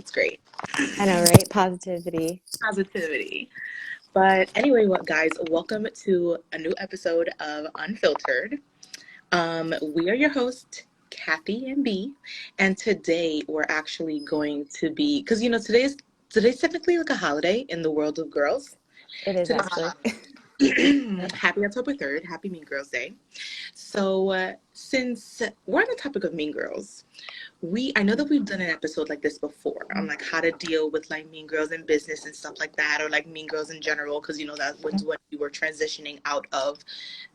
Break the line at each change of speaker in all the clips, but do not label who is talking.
It's great.
I know, right? Positivity.
Positivity. But anyway, what guys, welcome to a new episode of Unfiltered. We are your hosts, Kathy and B, and today we're actually going to be because today's technically like a holiday in the world of girls.
It is
Today's
actually.
Happy October 3rd, Happy Mean Girls Day. So, since we're on the topic of Mean Girls, I know that we've done an episode like this before on like how to deal with like mean girls in business and stuff like that, or like mean girls in general, because that was when we were transitioning out of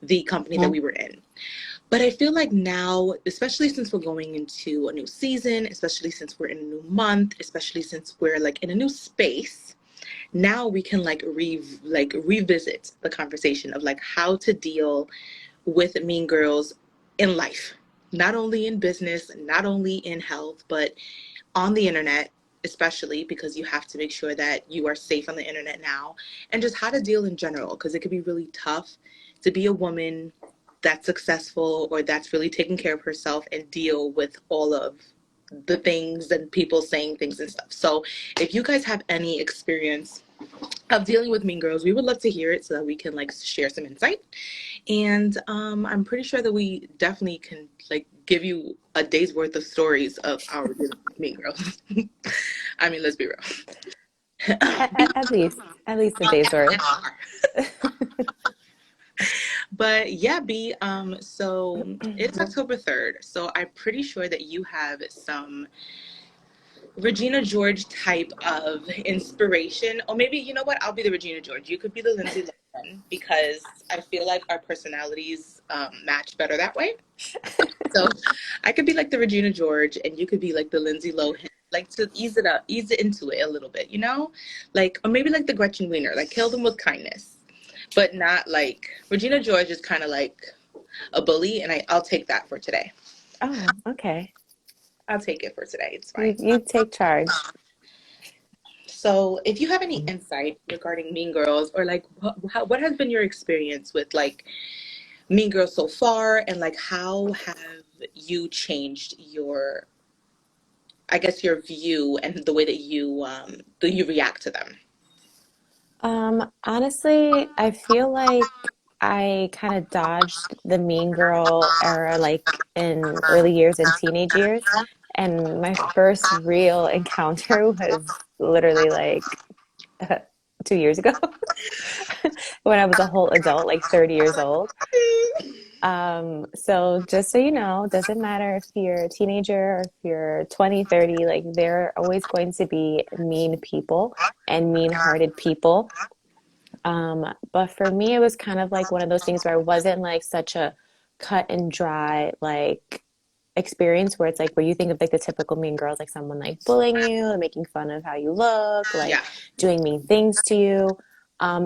the company that we were in. But I feel like now, especially since we're going into a new season, especially since we're in a new month, especially since we're like in a new space, now we can like revisit the conversation of like how to deal with mean girls in life, not only in business, not only in health, but on the internet, especially because you have to make sure that you are safe on the internet now, and just how to deal in general, because it could be really tough to be a woman that's successful or that's really taking care of herself and deal with all of the things and people saying things and stuff. So if you guys have any experience of dealing with mean girls, we would love to hear it so that we can like share some insight. And I'm pretty sure that we definitely can like give you a day's worth of stories of our mean girls. I mean, let's be real.
At least a day's worth.
But yeah, B, so it's October 3rd. So I'm pretty sure that you have some Regina George type of inspiration. Or maybe, you know what? I'll be the Regina George. You could be the Lindsay Lohan, because I feel like our personalities match better that way. So I could be like the Regina George and you could be like the Lindsay Lohan, like to ease it into it a little bit, like, or maybe like the Gretchen Wiener, like kill them with kindness, but not like Regina George is kind of like a bully, and I'll take that for today.
Oh, okay.
I'll take it for today. It's
You
fine.
you take charge.
So if you have any insight regarding Mean Girls, or like what has been your experience with like Mean Girls so far, and like how have you changed your, I guess, your view and the way that you react to them?
Honestly, I feel like I kind of dodged the mean girl era like in early years and teenage years. And my first real encounter was literally like 2 years ago when I was a whole adult, like 30 years old. So just so you know, doesn't matter if you're a teenager or if you're 20, 30, like there are always going to be mean people and mean-hearted people. But for me, it was kind of like one of those things where it wasn't like such a cut and dry like experience where it's like where you think of like the typical mean girls, like someone like bullying you and making fun of how you look, like
Yeah.
doing mean things to you.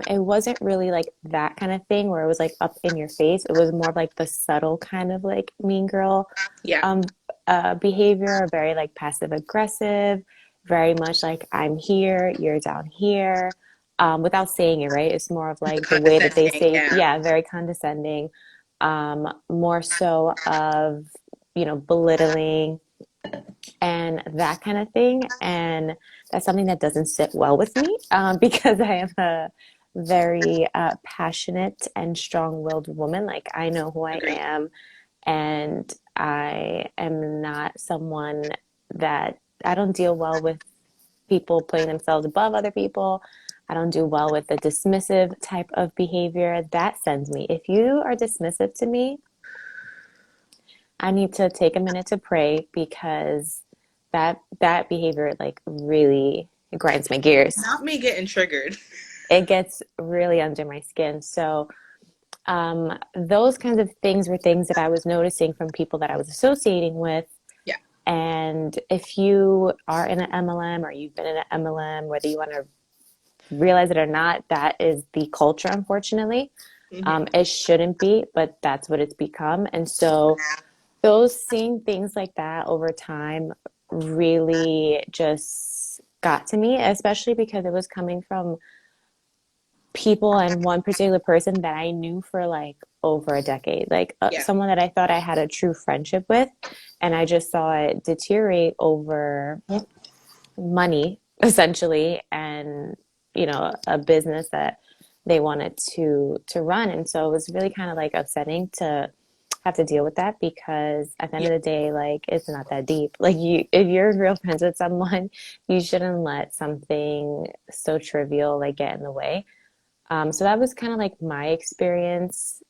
It wasn't really like that kind of thing where it was like up in your face. It was more like the subtle kind of like mean girl
Yeah.
um behavior, very like passive aggressive, very much like I'm here, you're down here, without saying it, right? It's more of
The
like the way that they
condescending.
say,
Yeah.
yeah, very condescending, more so of, belittling and that kind of thing. And that's something that doesn't sit well with me, because I am a very passionate and strong-willed woman. Like I know who I
Agreed.
am, and I am not someone that I don't deal well with people putting themselves above other people. I don't do well with the dismissive type of behavior. That sends me. If you are dismissive to me, I need to take a minute to pray because that behavior like really grinds my gears.
Not me getting triggered.
It gets really under my skin. So those kinds of things were things that I was noticing from people that I was associating with.
Yeah.
And if you are in an MLM or you've been in an MLM, whether you want to realize it or not, that is the culture, unfortunately.
Mm-hmm.
It shouldn't be, but that's what it's become. And so those seeing things like that over time really just got to me, especially because it was coming from people and one particular person that I knew for like over a decade, like
Yeah.
someone that I thought I had a true friendship with. And I just saw it deteriorate over money essentially, and a business that they wanted to run. And so it was really kind of like upsetting to have to deal with that, because at the end
Yeah.
of the day, like, it's not that deep. Like, if you're real friends with someone, you shouldn't let something so trivial like get in the way. So that was kind of like my experience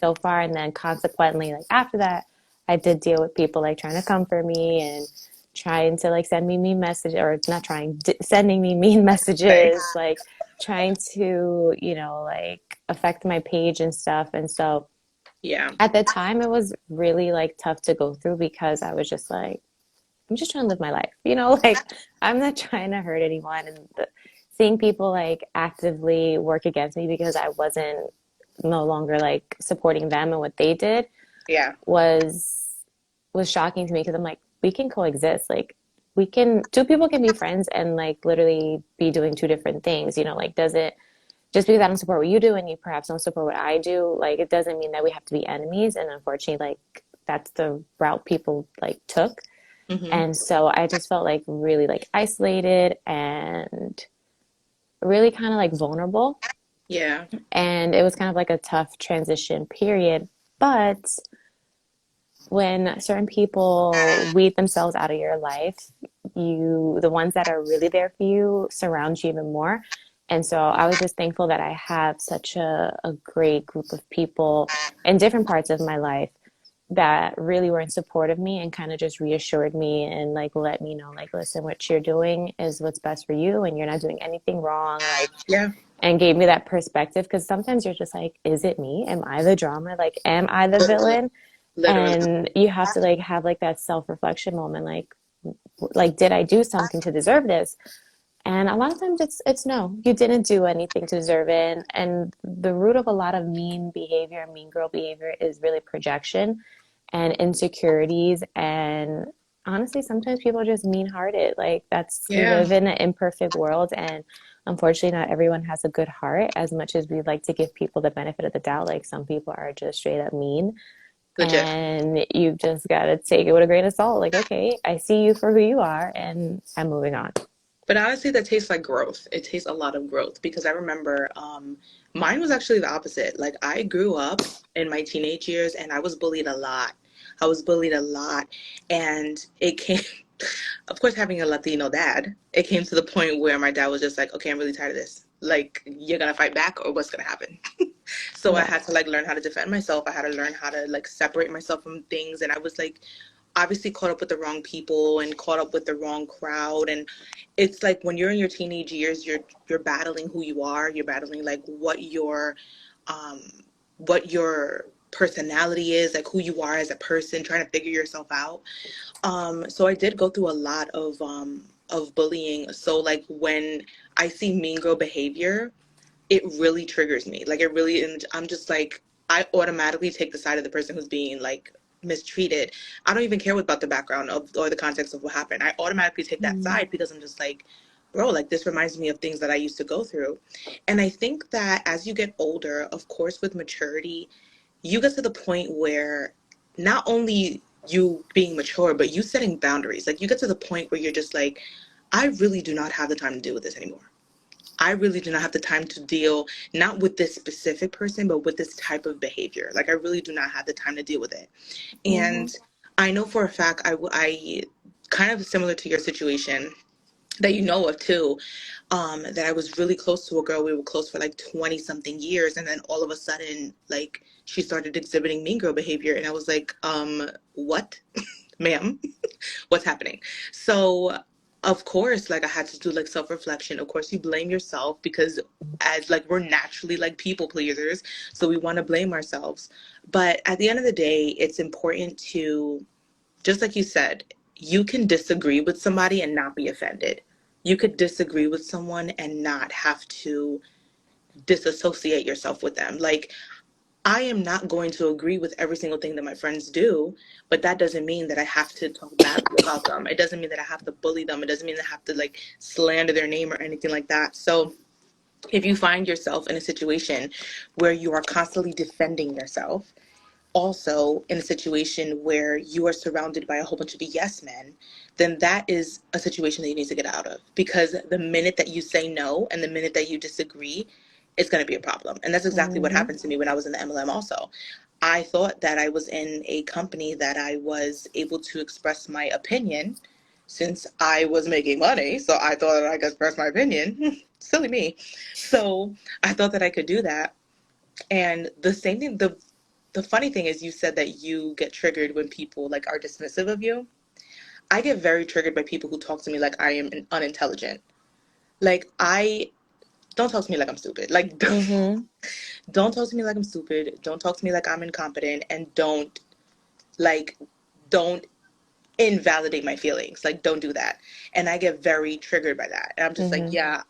so far. And then consequently, like after that, I did deal with people like trying to comfort me and trying to like send me mean messages, or not trying, sending me mean
Right.
messages, like trying to, like affect my page and stuff. And so
Yeah.
at the time, it was really like tough to go through, because I was just like, I'm just trying to live my life, like I'm not trying to hurt anyone. And seeing people like actively work against me because I wasn't no longer like supporting them and what they did
Yeah.
was shocking to me, because I'm like, we can coexist. Like, two people can be friends and like literally be doing two different things, like, does it just because I don't support what you do and you perhaps don't support what I do, like, it doesn't mean that we have to be enemies. And unfortunately, like, that's the route people like took.
Hmm.
And so I just felt like really like isolated and really kind of like vulnerable.
Yeah.
And it was kind of like a tough transition period. But when certain people weed themselves out of your life, the ones that are really there for you, surround you even more. And so I was just thankful that I have such a great group of people in different parts of my life that really were in support of me and kind of just reassured me and like let me know, like, listen, what you're doing is what's best for you and you're not doing anything wrong. Like,
Yeah.
and gave me that perspective, because sometimes you're just like, is it me? Am I the drama? Like, am I the
Literally.
villain?
Literally.
And you have to like have like that self-reflection moment, like, did I do something to deserve this? And a lot of times it's no, you didn't do anything to deserve it. And the root of a lot of mean behavior, mean girl behavior, is really projection and insecurities. And honestly, sometimes people are just mean hearted. Like, we
Yeah.
live in an imperfect world, and unfortunately, not everyone has a good heart. As much as we like to give people the benefit of the doubt, like, some people are just straight up mean.
Legit.
And you just got to take it with a grain of salt. Like, okay, I see you for who you are, and I'm moving on.
But honestly, that tastes like growth. It tastes a lot of growth because I remember mine was actually the opposite. Like, I grew up in my teenage years and I was bullied a lot. I was bullied a lot. And it came, of course, having a Latino dad, it came to the point where my dad was just like, okay, I'm really tired of this. Like, you're going to fight back or what's going to happen? So I
Yeah.
had to like learn how to defend myself. I had to learn how to like separate myself from things. And I was like, obviously caught up with the wrong people and caught up with the wrong crowd. And it's like when you're in your teenage years, you're battling who you are. You're battling like um what your personality is, like who you are as a person, trying to figure yourself out. So I did go through a lot of bullying. So like when I see mean girl behavior, it really triggers me. Like it really, and I'm just like, I automatically take the side of the person who's being like mistreated. I don't even care about the background of or the context of what happened. I automatically take that
Mm.
side because I'm just like, bro, like this reminds me of things that I used to go through. And I think that as you get older, of course, with maturity, you get to the point where not only you being mature, but you setting boundaries. Like you get to the point where you're just like, I really do not have the time to deal with this anymore. I really do not have the time to deal not with this specific person, but with this type of behavior. Like I really do not have the time to deal with it.
Mm-hmm.
And I know for a fact, I kind of similar to your situation that you know of too, that I was really close to a girl. We were close for like 20 something years. And then all of a sudden, like she started exhibiting mean girl behavior. And I was like, what, ma'am? What's happening? So of course, like I had to do like self-reflection. Of course, you blame yourself because as like we're naturally like people pleasers, so we want to blame ourselves. But at the end of the day, it's important to, just like you said, you can disagree with somebody and not be offended. You could disagree with someone and not have to disassociate yourself with them. Like I am not going to agree with every single thing that my friends do, but that doesn't mean that I have to talk badly about them. It doesn't mean that I have to bully them. It doesn't mean that I have to like slander their name or anything like that. So if you find yourself in a situation where you are constantly defending yourself, also in a situation where you are surrounded by a whole bunch of yes men, then that is a situation that you need to get out of. Because the minute that you say no and the minute that you disagree, it's going to be a problem. And that's exactly what
Mm-hmm.
happened to me when I was in the MLM also. I thought that I was in a company that I was able to express my opinion since I was making money. So I thought I could express my opinion. Silly me. So I thought that I could do that. And the same thing, the funny thing is you said that you get triggered when people like are dismissive of you. I get very triggered by people who talk to me like I am unintelligent. Like I don't talk to me like I'm stupid. Like
Mm-hmm.
don't talk to me like I'm stupid. Don't talk to me like I'm incompetent, and like don't invalidate my feelings. Like don't do that. And I get very triggered by that. And I'm just like,
Mm-hmm.
yeah,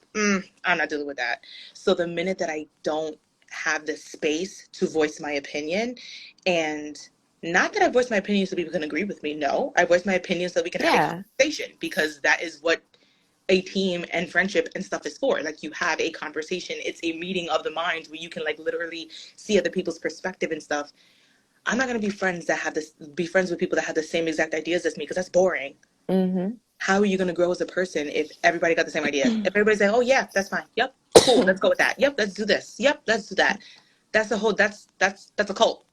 I'm not dealing with that. So the minute that I don't have the space to voice my opinion, and not that I voice my opinion so people can agree with me. No, I voice my opinion so we can have a
Yeah.
conversation, because that is what a team and friendship and stuff is for. Like you have a conversation. It's a meeting of the minds where you can like literally see other people's perspective and stuff. I'm not gonna be friends with people that have the same exact ideas as me, because that's boring.
Mm-hmm.
How are you gonna grow as a person if everybody got the same idea? If everybody's like, oh yeah, that's fine. Yep, cool. Let's go with that. Yep, let's do this. Yep, let's do that. That's a cult.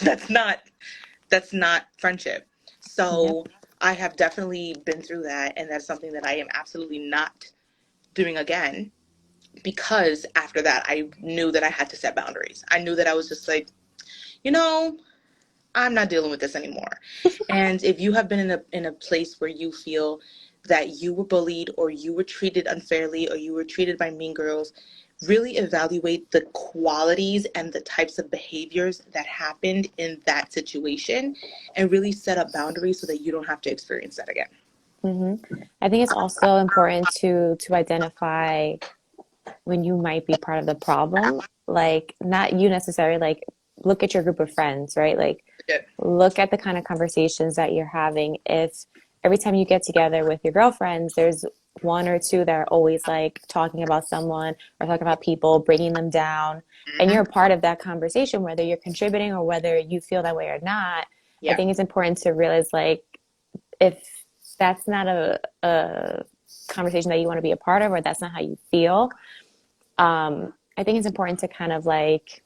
that's not that's not friendship.
Yep.
So I have definitely been through that, and that's something that I am absolutely not doing again, because after that I knew that I had to set boundaries. I knew that I was just like, you know, I'm not dealing with this anymore. And if you have been in a place where you feel that you were bullied or you were treated unfairly or you were treated by mean girls, really evaluate the qualities and the types of behaviors that happened in that situation, and really set up boundaries so that you don't have to experience that again.
Mm-hmm. I think it's also important to identify when you might be part of the problem. Like, not you necessarily, like, look at your group of friends, right? Like,
Yeah.
look at the kind of conversations that you're having. If every time you get together with your girlfriends, there's one or two that are always like talking about someone or talking about people, bringing them down, and you're
Hmm.
a part of that conversation, whether you're contributing or whether you feel that way or not, I
Yeah.
think it's important to realize, like, if that's not a conversation that you want to be a part of, or that's not how you feel, I think it's important to kind of like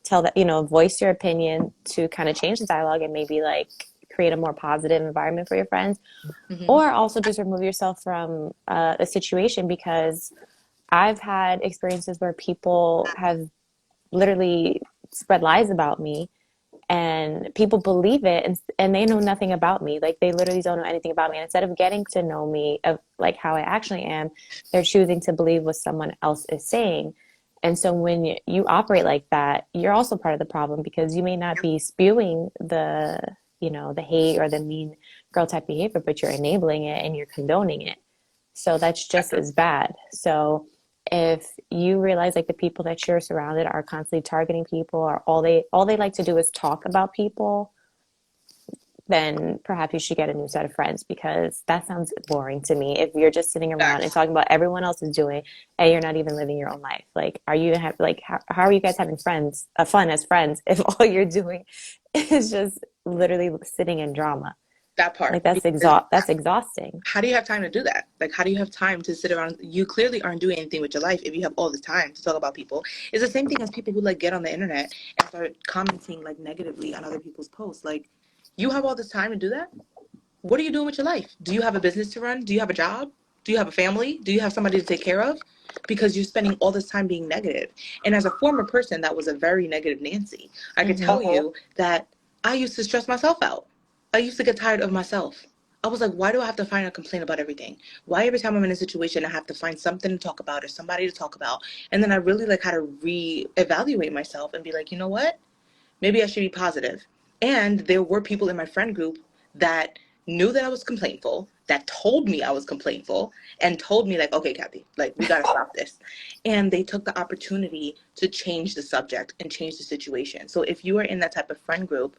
tell that, voice your opinion to kind of change the dialogue and maybe like create a more positive environment for your friends,
Hmm.
or also just remove yourself from a situation, because I've had experiences where people have literally spread lies about me, and people believe it, and they know nothing about me. Like, they literally don't know anything about me, and instead of getting to know me of like how I actually am, they're choosing to believe what someone else is saying. And so when you operate like that, you're also part of the problem, because you may not be spewing the hate or the mean girl type behavior, but you're enabling it and you're condoning it. So that's just as bad. So if you realize, like, the people that you're surrounded are constantly targeting people, or all they like to do is talk about people, then perhaps you should get a new set of friends, because that sounds boring to me. If you're just sitting around and
Facts.
talking about everyone else is doing, and you're not even living your own life, like, are you like, how are you guys having fun as friends, if all you're doing is just literally sitting in drama?
That part.
Like, that's
Because
exhausting.
how do you have time to do that? Like, how do you have time to sit around? You clearly aren't doing anything with your life if you have all this time to talk about people. It's the same thing as people who like get on the internet and start commenting like negatively on other people's posts. Like, you have all this time to do that? What are you doing with your life? Do you have a business to run? Do you have a job? Do you have a family? Do you have somebody to take care of? Because you're spending all this time being negative. And as a former person that was a very negative Nancy, I could
Mm-hmm.
tell you that I used to stress myself out. I used to get tired of myself. I was like, why do I have to find a complaint about everything? Why every time I'm in a situation I have to find something to talk about or somebody to talk about? And then I really like had to reevaluate myself and be like, you know what? Maybe I should be positive. And there were people in my friend group that knew that I was complainful, that told me I was complainful, and told me, like, okay, Kathy, like, we got to stop this. And they took the opportunity to change the subject and change the situation. So if you are in that type of friend group,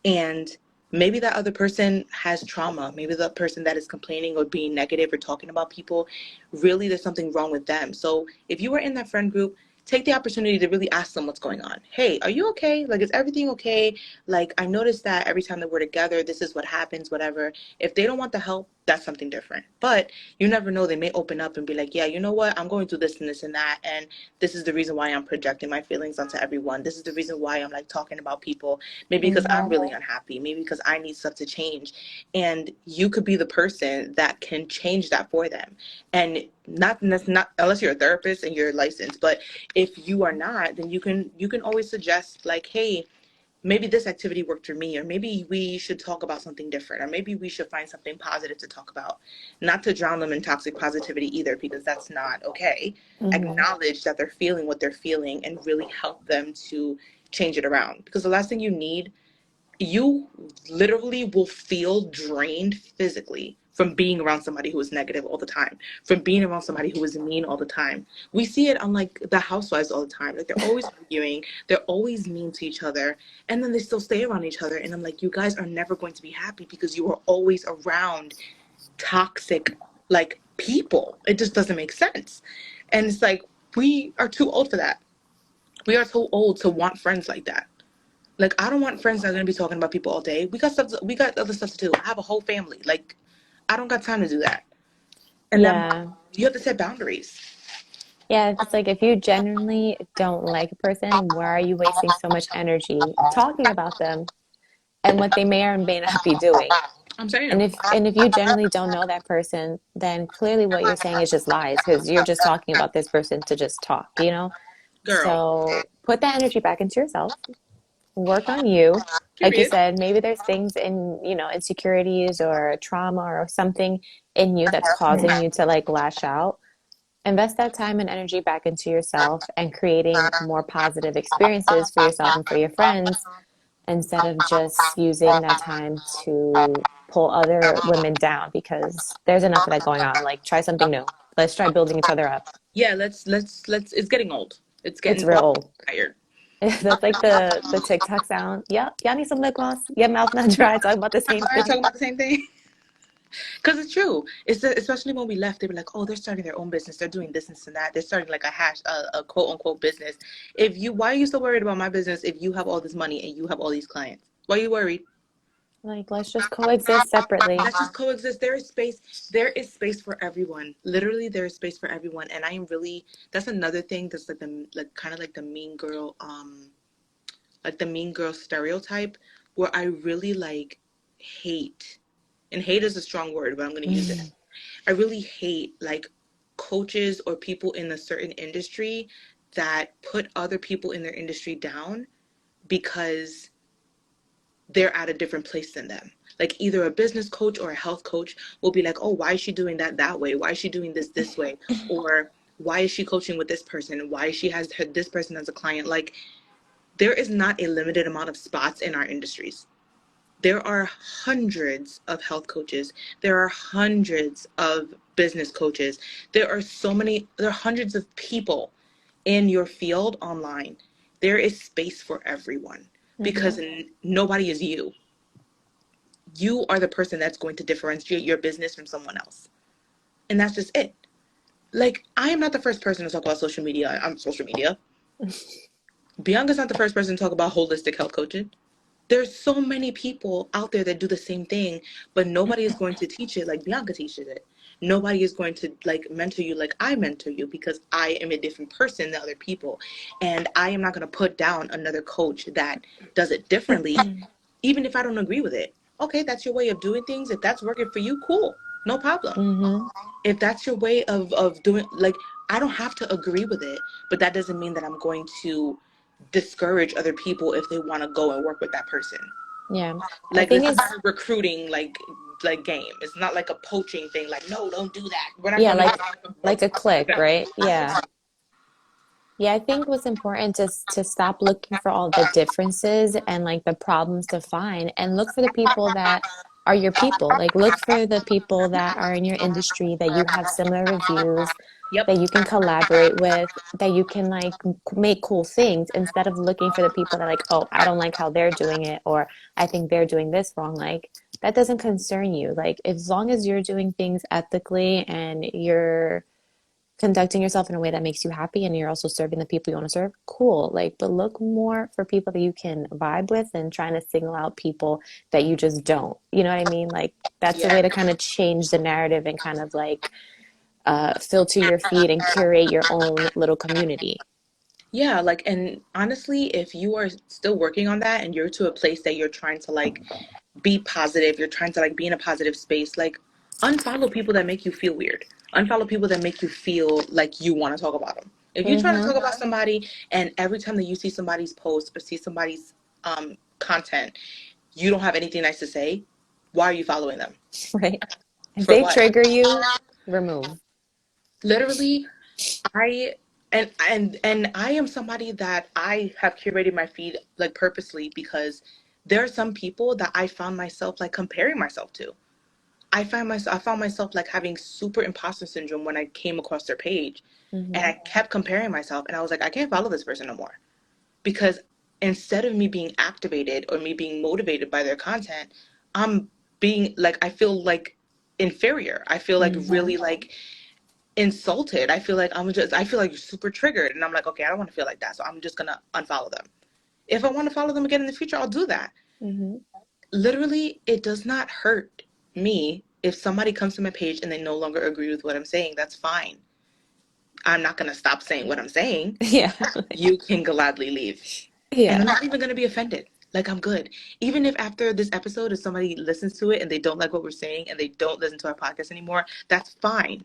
and maybe that other person has trauma, maybe the person that is complaining or being negative or talking about people, really there's something wrong with them. So if you are in that friend group, take the opportunity to really ask them what's going on. Hey, are you okay? Like, is everything okay? Like, I noticed that every time that we're together, this is what happens, whatever. If they don't want the help, that's something different. But you never know. They may open up and be like, yeah, you know what? I'm going through this and this and that. And this is the reason why I'm projecting my feelings onto everyone. This is the reason why I'm like talking about people. Maybe because I'm
Mm-hmm.
really unhappy. Maybe because I need stuff to change. And you could be the person that can change that for them. And not unless you're a therapist and you're licensed, but if you are not, then you can always suggest like, hey, maybe this activity worked for me, or maybe we should talk about something different, or maybe we should find something positive to talk about. Not to drown them in toxic positivity either, because that's not okay.
Mm-hmm.
Acknowledge that they're feeling what they're feeling and really help them to change it around, because the last thing you need, you literally will feel drained physically from being around somebody who is negative all the time, from being around somebody who is mean all the time. We see it on like the housewives all the time. Like, they're always arguing, they're always mean to each other, and then they still stay around each other. And I'm like, you guys are never going to be happy because you are always around toxic like people. It just doesn't make sense. And it's like, we are too old for that. We are too old to want friends like that. Like, I don't want friends that are gonna be talking about people all day. We got other stuff to do. I have a whole family. Like, I don't got time to do that. And then
Yeah.
you have to set boundaries.
Yeah, it's like if you genuinely don't like a person, why are you wasting so much energy talking about them and what they may or may not be doing?
I'm saying,
And if you genuinely don't know that person, then clearly what you're saying is just lies because you're just talking about this person to just talk, you know?
girl.
So put that energy back into yourself, work on you. Like you
Period.
said, maybe there's things in, insecurities or trauma or something in you that's causing you to like lash out. Invest that time and energy back into yourself and creating more positive experiences for yourself and for your friends instead of just using that time to pull other women down because there's enough of that going on. Like, try something new. Let's try building each other up.
Yeah, let's. It's getting old. It's
It's
getting
real old.
tired.
That's like the TikTok sound. Yep, y'all need some lip gloss. Your mouth not dry. Talk about the same
Are you
thing.
talking about the same thing? Because it's true. Especially when we left, they were like, "Oh, they're starting their own business. They're doing this and that. They're starting like a quote unquote business." Why are you so worried about my business if you have all this money and you have all these clients? Why are you worried?
Like, let's just coexist separately.
Let's just coexist. There is space. There is space for everyone. Literally, there is space for everyone. And I am really. That's another thing. That's like the like kind of like the mean girl. Like the mean girl stereotype, where I really like hate. And hate is a strong word, but I'm going to use it. I really hate like coaches or people in a certain industry that put other people in their industry down because they're at a different place than them. Like, either a business coach or a health coach will be like, oh, why is she doing that way? Why is she doing this way? Or why is she coaching with this person? Why she has this person as a client? Like, there is not a limited amount of spots in our industries. There are hundreds of health coaches. There are hundreds of business coaches. There are hundreds of people in your field online. There is space for everyone
Mm-hmm.
because nobody is you. You are the person that's going to differentiate your business from someone else. And that's just it. Like, I am not the first person to talk about social media on social media. Bianca's not the first person to talk about holistic health coaching. There's so many people out there that do the same thing, but nobody is going to teach it like Bianca teaches it. Nobody is going to like mentor you like I mentor you, because I am a different person than other people. And I am not going to put down another coach that does it differently, even if I don't agree with it. Okay, that's your way of doing things. If that's working for you, cool. No problem.
Mm-hmm.
If that's your way of doing, like, I don't have to agree with it, but that doesn't mean that I'm going to discourage other people if they want to go and work with that person.
Yeah. I
Like,
think
this is
it's,
not a recruiting like game. It's not like a poaching thing. Like, no, don't do that. We're not
yeah,
gonna make a
like a
like
click,
that.
right? Yeah. Yeah, I think what's important is to stop looking for all the differences and like the problems to find and look for the people that are your people. Like, look for the people that are in your industry that you have similar reviews,
Yep.
that you can collaborate with, that you can like make cool things instead of looking for the people that like, oh, I don't like how they're doing it or I think they're doing this wrong. Like, that doesn't concern you. Like, as long as you're doing things ethically and you're conducting yourself in a way that makes you happy and you're also serving the people you want to serve, cool. Like, but look more for people that you can vibe with than trying to single out people that you just don't. You know what I mean? Like, that's a
Yeah.
way to kind of change the narrative and kind of like filter your feed and curate your own little community.
Yeah, like, and honestly, if you are still working on that and you're to a place that you're trying to like be positive, you're trying to like be in a positive space, like unfollow people that make you feel weird. Unfollow people that make you feel like you want to talk about them. If you're trying to
Mm-hmm.
talk about somebody and every time that you see somebody's post or see somebody's content, you don't have anything nice to say, why are you following them?
Right. If
For
they
what?
trigger you, remove.
Literally, I and I am somebody that I have curated my feed like purposely because there are some people that I found myself like comparing myself to. I found myself like having super imposter syndrome when I came across their page and
Mm-hmm.
I kept comparing myself and I was like, I can't follow this person no more. Because instead of me being activated or me being motivated by their content, I'm being like I feel like inferior. I feel like
Mm-hmm.
really like insulted. I feel like super triggered and I'm like, okay, I don't want to feel like that. So I'm just gonna unfollow them. If I want to follow them again in the future, I'll do that.
Mm-hmm.
Literally, it does not hurt me if somebody comes to my page and they no longer agree with what I'm saying. That's fine. I'm not gonna stop saying what I'm saying.
Yeah.
You can gladly leave. And
Yeah.
I'm not even gonna be offended. Like I'm good. Even if after this episode, if somebody listens to it and they don't like what we're saying and they don't listen to our podcast anymore, that's fine.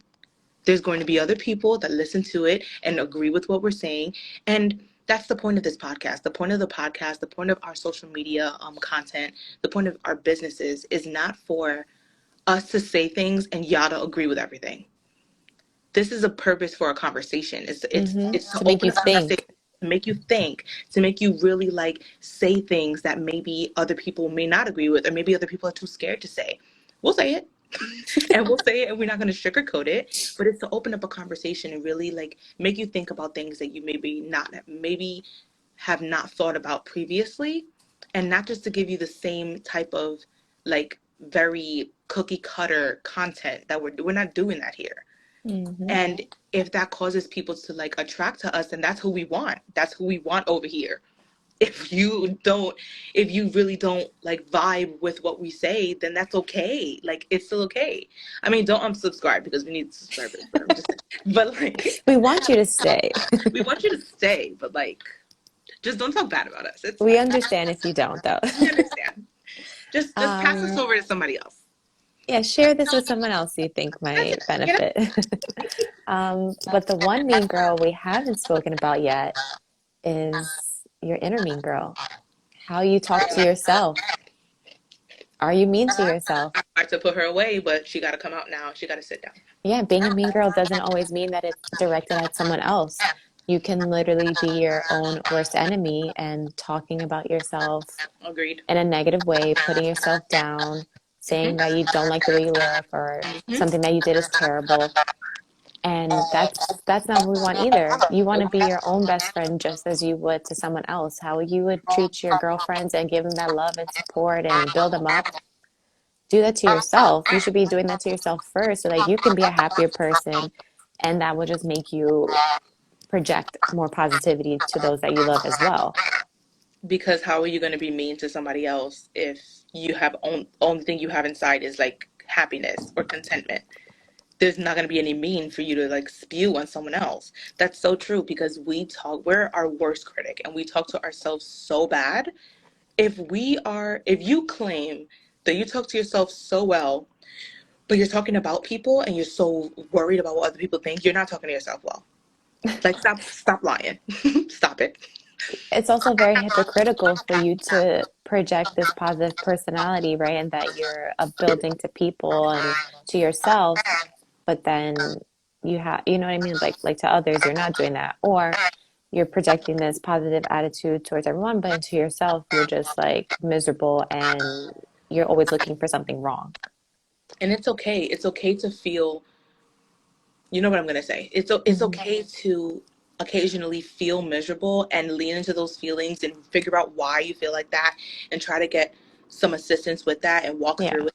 There's going to be other people that listen to it and agree with what we're saying. And that's the point of this podcast. The point of the podcast, the point of our social media content, the point of our businesses is not for us to say things and y'all to agree with everything. This is a purpose for a conversation.
Mm-hmm.
It's to
To make
open
you
a conversation,
think.
to make you think, to make you really like say things that maybe other people may not agree with, or maybe other people are too scared to say. We'll say it. And we'll say it and we're not going to sugarcoat it, but it's to open up a conversation and really like make you think about things that you maybe have not thought about previously, and not just to give you the same type of like very cookie cutter content that we're not doing that here.
Mm-hmm.
And if that causes people to like attract to us, then that's who we want. That's who we want over here. If you don't, if you really don't like vibe with what we say, then that's okay. Like it's still okay. I mean, don't unsubscribe because we need subscribers, but I'm just but like
We want you to stay.
we want you to stay, but like just don't talk bad about us. It's
We
fine.
understand if you don't, though.
We understand. Just pass us
Um,
over to somebody else.
yeah, share this with someone else you think
That's
might
it. You know?
benefit. But the one mean girl we haven't spoken about yet is your inner mean girl. How you talk to yourself. Are you mean to yourself?
I tried to put her away, but she gotta come out now. She gotta sit down.
Yeah, being a mean girl doesn't always mean that it's directed at someone else. You can literally be your own worst enemy and talking about yourself
Agreed.
in a negative way, putting yourself down, saying that you don't like the way you look or
Mm-hmm.
something that you did is terrible. And that's not what we want either. You want to be your own best friend just as you would to someone else. How you would treat your girlfriends and give them that love and support and build them up. Do that to yourself. You should be doing that to yourself first so that you can be a happier person and that will just make you project more positivity to those that you love as well.
Because how are you going to be mean to somebody else if you have only thing you have inside is like happiness or contentment? There's not going to be any mean for you to like spew on someone else. That's so true because we're our worst critic and we talk to ourselves so bad. If you claim that you talk to yourself so well, but you're talking about people and you're so worried about what other people think, you're not talking to yourself well. Like stop lying. Stop it.
It's also very hypocritical for you to project this positive personality, right? And that you're upbuilding to people and to yourself, but then you know what I mean? Like to others, you're not doing that. Or you're projecting this positive attitude towards everyone, but into yourself, you're just like miserable and you're always looking for something wrong.
And it's okay. It's okay to feel, you know what I'm going to say. It's
Hmm.
okay to occasionally feel miserable and lean into those feelings and figure out why you feel like that and try to get some assistance with that and walk through
Yeah.
it.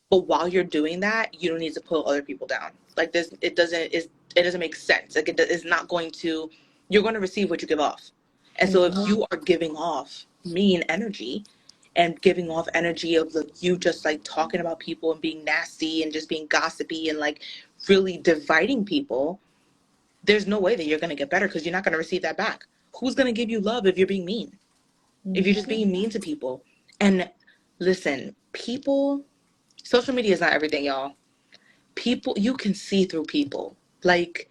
But while you're doing that, you don't need to pull other people down. Like this, it doesn't make sense. Like it's not going to. You're going to receive what you give off, and so if
Hmm.
you are giving off mean energy, and giving off energy of like you just like talking about people and being nasty and just being gossipy and like really dividing people, there's no way that you're going to get better because you're not going to receive that back. Who's going to give you love if you're being mean? If you're just
Hmm.
being mean to people? And listen, people, social media is not everything, y'all. People, you can see through people. Like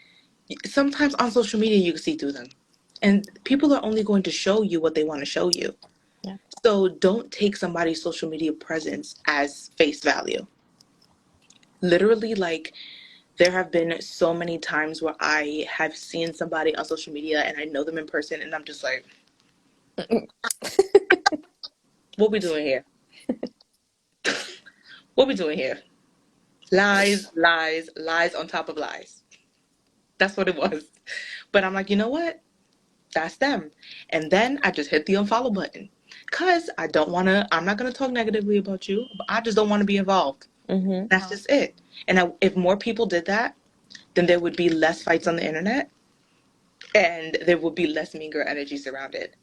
sometimes on social media, you can see through them. And people are only going to show you what they want to show you.
Yeah.
So don't take somebody's social media presence as face value. Literally, like, there have been so many times where I have seen somebody on social media and I know them in person and I'm just like, what we doing here? What we doing here? Lies, lies, lies on top of lies. That's what it was. But I'm like, you know what? That's them. And then I just hit the unfollow button. Cause I don't wanna, I'm not gonna talk negatively about you, but I just don't wanna be involved.
Hmm.
That's just it. And if more people did that, then there would be less fights on the internet and there would be less mean girl energy surrounded.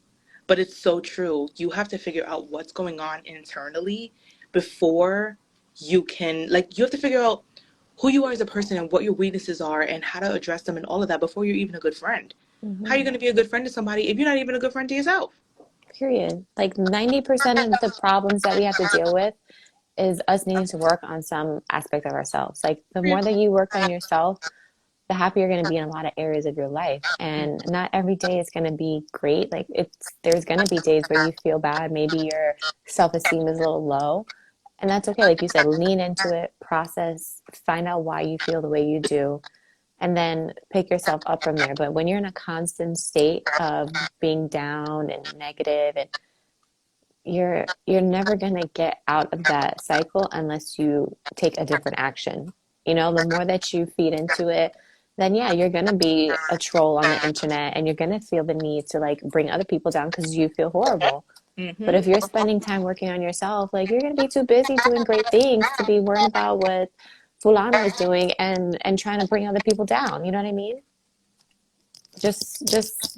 But it's so true. You have to figure out what's going on internally before you can, like, you have to figure out who you are as a person and what your weaknesses are and how to address them and all of that before you're even a good friend. How are you
Hmm.
going to be a good friend to somebody if you're not even a good friend to yourself?
Period. Like 90% of the problems that we have to deal with is us needing to work on some aspect of ourselves. Like the more that you work on yourself, the happier you're going to be in a lot of areas of your life. And not every day is going to be great. Like there's going to be days where you feel bad. Maybe your self-esteem is a little low. And that's okay. Like you said, lean into it, process, find out why you feel the way you do, and then pick yourself up from there. But when you're in a constant state of being down and negative, and you're never going to get out of that cycle unless you take a different action. You know, the more that you feed into it, then yeah, you're going to be a troll on the internet and you're going to feel the need to like bring other people down because you feel horrible. But
Mm-hmm.
if you're spending time working on yourself, like you're going to be too busy doing great things to be worrying about what Fulana is doing and trying to bring other people down. You know what I mean? Just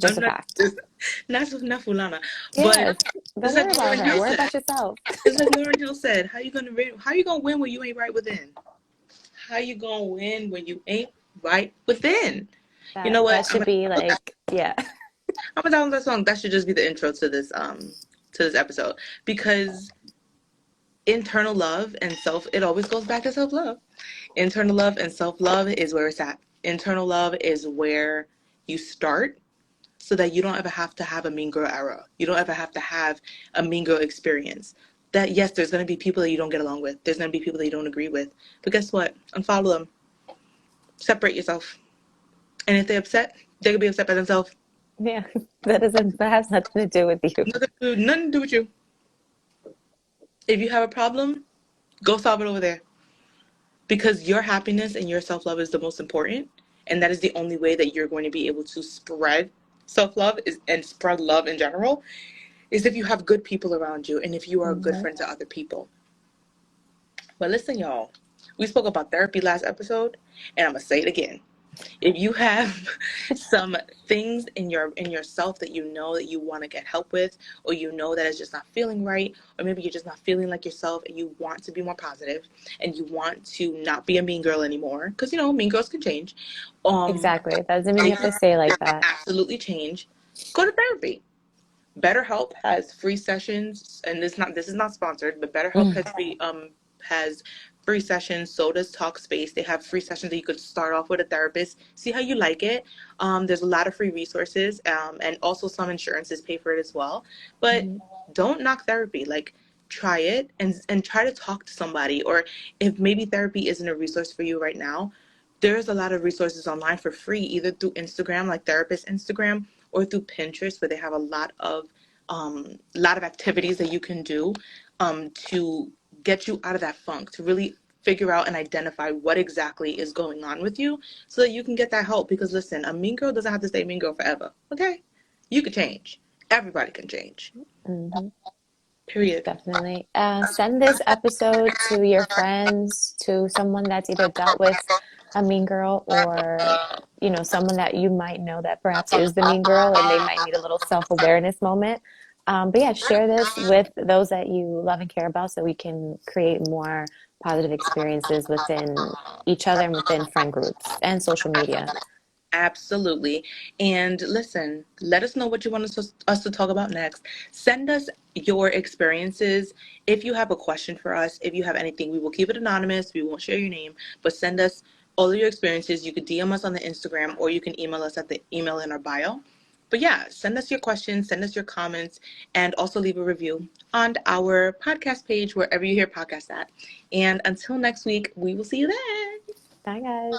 I'm
a
not
fact.
just not Fulana, but
Yes. Don't
it's
worry
like
about
Lauren
her.
Hill
Worry
said.
about yourself.
It's like Lauren Hill said. How you gonna win when you ain't right within? How you gonna win when you ain't right within? You know what?
That should be like, yeah.
I'm gonna download that song. That should just be the intro to this episode because internal love and self. It always goes back to self love. Internal love and self love is where it's at. Internal love is where you start so that you don't ever have to have a mean girl era. You don't ever have to have a mean girl experience. That yes, there's gonna be people that you don't get along with. There's gonna be people that you don't agree with. But guess what? Unfollow them. Separate yourself. And if they're upset, they could be upset by themselves.
Yeah. That has nothing to do with you.
Nothing to do with you. If you have a problem, go solve it over there. Because your happiness and your self love is the most important. And that is the only way that you're going to be able to spread self love and spread love in general is if you have good people around you and if you are a good
Hmm.
friend to other people. But listen, y'all, we spoke about therapy last episode, and I'm gonna say it again. If you have some things in yourself that you know that you want to get help with, or you know that it's just not feeling right, or maybe you're just not feeling like yourself, and you want to be more positive, and you want to not be a mean girl anymore, because you know mean girls can change. Um,
Exactly. That doesn't mean
or
you
you
have to say like that.
absolutely change. Go to therapy. BetterHelp has free sessions, and this is not sponsored, but BetterHelp
Mm.
has free sessions. So does Talkspace. They have free sessions that you could start off with a therapist, see how you like it. There's a lot of free resources, and also some insurances pay for it as well. But
Mhm.
don't knock therapy. Like try it and try to talk to somebody. Or if maybe therapy isn't a resource for you right now, there's a lot of resources online for free, either through Instagram, like therapist Instagram, or through Pinterest, where they have a lot of activities that you can do to get you out of that funk, to really figure out and identify what exactly is going on with you, so that you can get that help. Because listen, a mean girl doesn't have to stay a mean girl forever. Okay, you can change. Everybody can change.
Mhm.
Period.
Definitely. Send this episode to your friends, to someone that's either dealt with a mean girl or, someone that you might know that perhaps is the mean girl and they might need a little self-awareness moment. But yeah, share this with those that you love and care about so we can create more positive experiences within each other and within friend groups and social media.
Absolutely. And listen, let us know what you want us to talk about next. Send us your experiences. If you have a question for us, if you have anything, we will keep it anonymous. We won't share your name, but send us all of your experiences. You could DM us on the Instagram or you can email us at the email in our bio. But yeah, send us your questions, send us your comments, and also leave a review on our podcast page, wherever you hear podcasts at. And until next week, we will see you then.
Bye, guys.